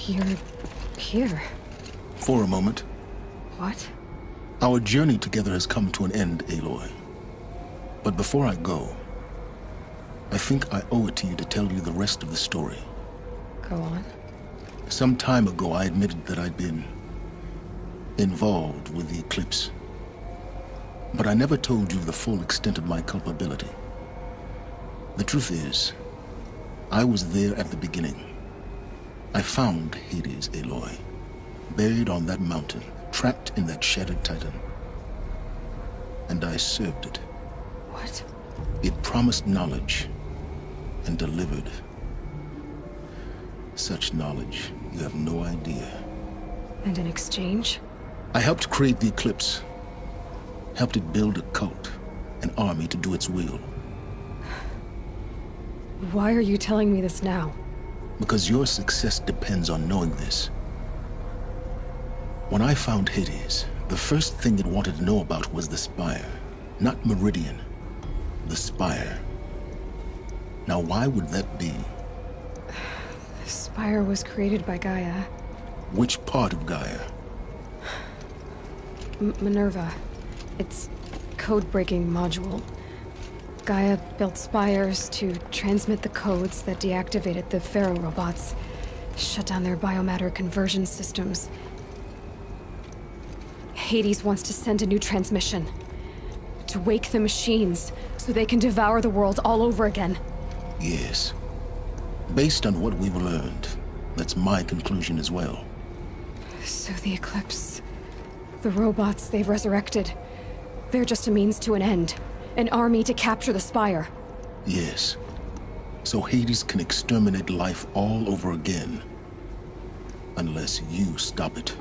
You're here. For a moment. What? Our journey together has come to an end, Aloy. But before I go, I think I owe it to you to tell you the rest of the story. Go on. Some time ago, I admitted that I'd been involved with the eclipse. But I never told you the full extent of my culpability. The truth is, I was there at the beginning. I found Hades, Aloy, buried on that mountain, trapped in that shattered titan. And I served it. What? It promised knowledge and delivered. Such knowledge, you have no idea. And in exchange? I helped create the eclipse. Helped it build a cult, an army to do its will. Why are you telling me this now? Because your success depends on knowing this. When I found Hades, the first thing it wanted to know about was the Spire. Not Meridian. The Spire. Now why would that be? The Spire was created by Gaia. Which part of Gaia? Minerva. Its code-breaking module. Gaia built spires to transmit the codes that deactivated the Pharaoh robots, shut down their biomatter conversion systems. Hades wants to send a new transmission. To wake the machines, so they can devour the world all over again. Yes. Based on what we've learned, that's my conclusion as well. So the Eclipse... the robots they've resurrected... they're just a means to an end. An army to capture the Spire. Yes. So Hades can exterminate life all over again. Unless you stop it.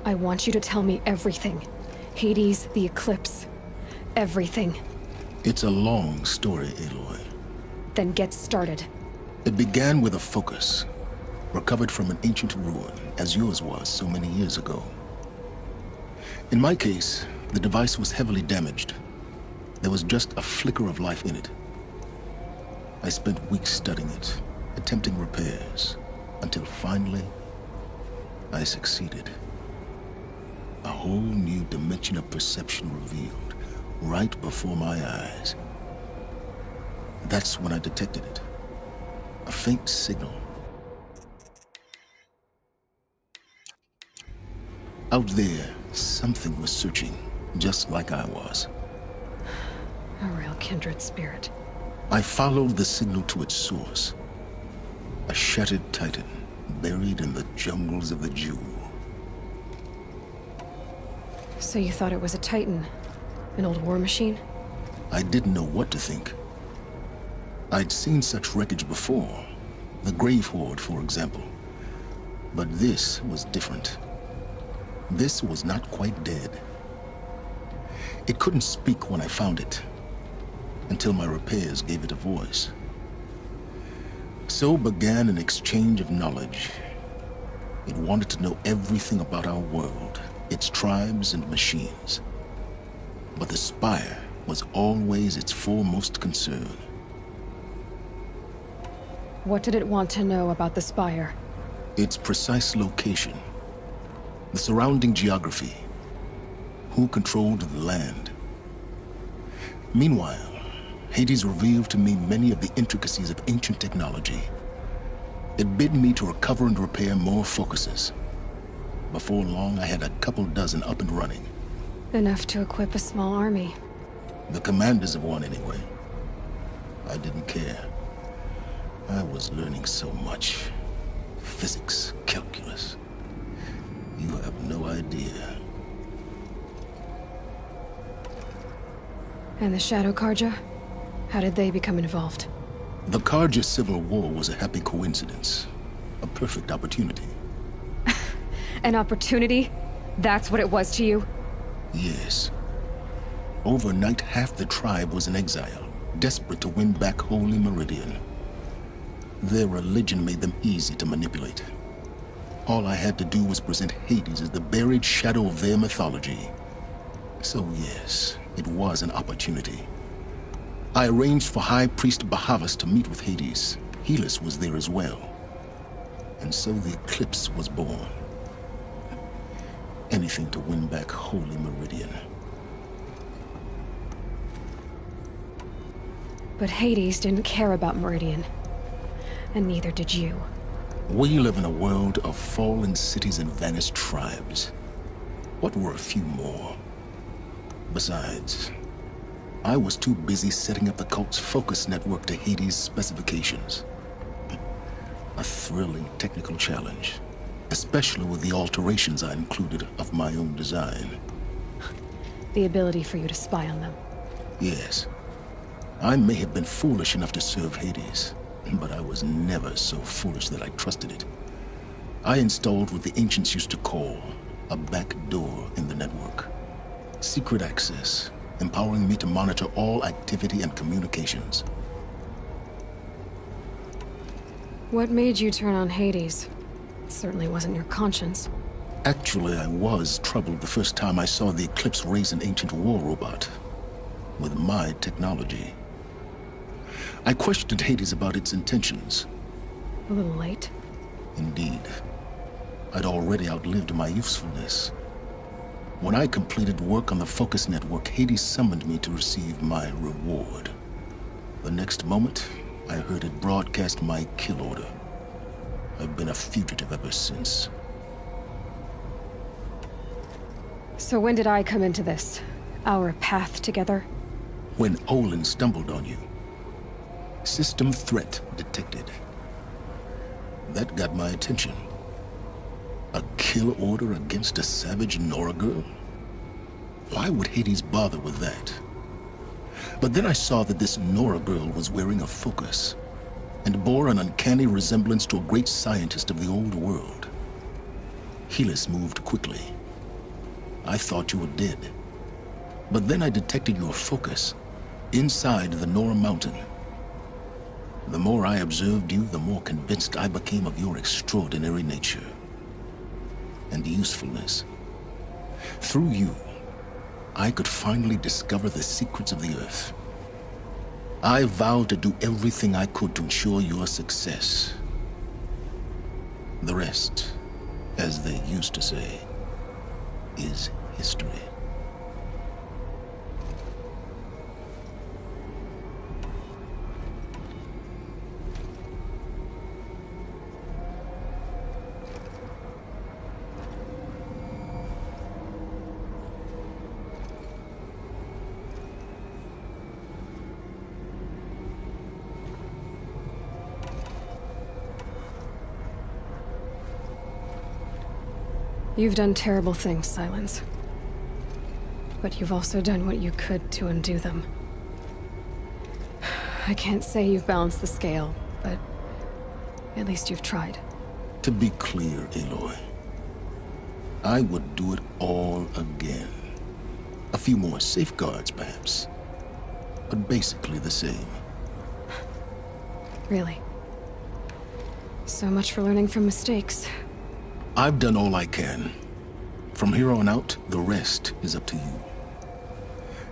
I want you to tell me everything. Hades, the Eclipse. Everything. It's a long story, Aloy. Then get started. It began with a focus. Recovered from an ancient ruin, as yours was so many years ago. In my case, the device was heavily damaged. There was just a flicker of life in it. I spent weeks studying it, attempting repairs, until finally, I succeeded. A whole new dimension of perception revealed, right before my eyes. That's when I detected it. A faint signal. Out there, something was searching, just like I was. A real kindred spirit. I followed the signal to its source. A shattered titan, buried in the jungles of the Jewel. So you thought it was a Titan? An old war machine? I didn't know what to think. I'd seen such wreckage before. The Grave Horde, for example. But this was different. This was not quite dead. It couldn't speak when I found it, until my repairs gave it a voice. So began an exchange of knowledge. It wanted to know everything about our world, its tribes and machines. But the Spire was always its foremost concern. What did it want to know about the Spire? Its precise location. The surrounding geography. Who controlled the land. Meanwhile, Hades revealed to me many of the intricacies of ancient technology. It bid me to recover and repair more focuses. Before long, I had a couple dozen up and running. Enough to equip a small army. The commanders of one, anyway. I didn't care. I was learning so much. Physics, calculus. You have no idea. And the Shadow Karja? How did they become involved? The Karja Civil War was a happy coincidence. A perfect opportunity. An opportunity? That's what it was to you? Yes. Overnight, half the tribe was in exile, desperate to win back Holy Meridian. Their religion made them easy to manipulate. All I had to do was present Hades as the buried shadow of their mythology. So yes, it was an opportunity. I arranged for High Priest Bahavas to meet with Hades, Helus was there as well. And so the Eclipse was born. Anything to win back Holy Meridian. But Hades didn't care about Meridian. And neither did you. We live in a world of fallen cities and vanished tribes. What were a few more? Besides, I was too busy setting up the cult's focus network to Hades' specifications. A thrilling technical challenge, especially with the alterations I included of my own design. The ability for you to spy on them. Yes. I may have been foolish enough to serve Hades, but I was never so foolish that I trusted it. I installed what the ancients used to call a back door in the network. Secret access, empowering me to monitor all activity and communications. What made you turn on Hades? It certainly wasn't your conscience. Actually, I was troubled the first time I saw the Eclipse raise an ancient war robot with my technology. I questioned Hades about its intentions. A little late. Indeed. I'd already outlived my usefulness. When I completed work on the Focus Network, Hades summoned me to receive my reward. The next moment, I heard it broadcast my kill order. I've been a fugitive ever since. So when did I come into this? Our path together? When Olin stumbled on you. System threat detected. That got my attention. A kill order against a savage Nora girl? Why would Hades bother with that? But then I saw that this Nora girl was wearing a focus, and bore an uncanny resemblance to a great scientist of the old world. Helus moved quickly. I thought you were dead. But then I detected your focus, inside the Nora mountain. The more I observed you, the more convinced I became of your extraordinary nature and usefulness. Through you, I could finally discover the secrets of the Earth. I vowed to do everything I could to ensure your success. The rest, as they used to say, is history. You've done terrible things, Sylens. But you've also done what you could to undo them. I can't say you've balanced the scale, but at least you've tried. To be clear, Aloy, I would do it all again. A few more safeguards, perhaps, but basically the same. Really. So much for learning from mistakes. I've done all I can. From here on out, the rest is up to you.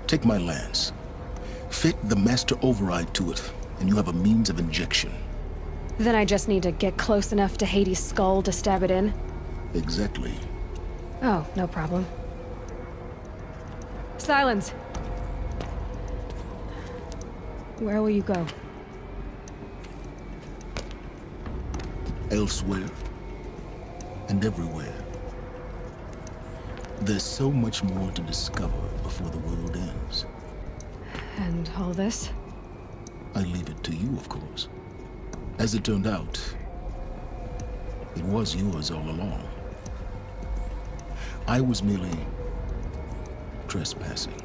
Take my lance. Fit the master override to it, and you have a means of injection. Then I just need to get close enough to Hades' skull to stab it in? Exactly. Oh, no problem. Sylens! Where will you go? Elsewhere. And everywhere. There's so much more to discover before the world ends. And all this? I leave it to you, of course. As it turned out, it was yours all along. I was merely trespassing.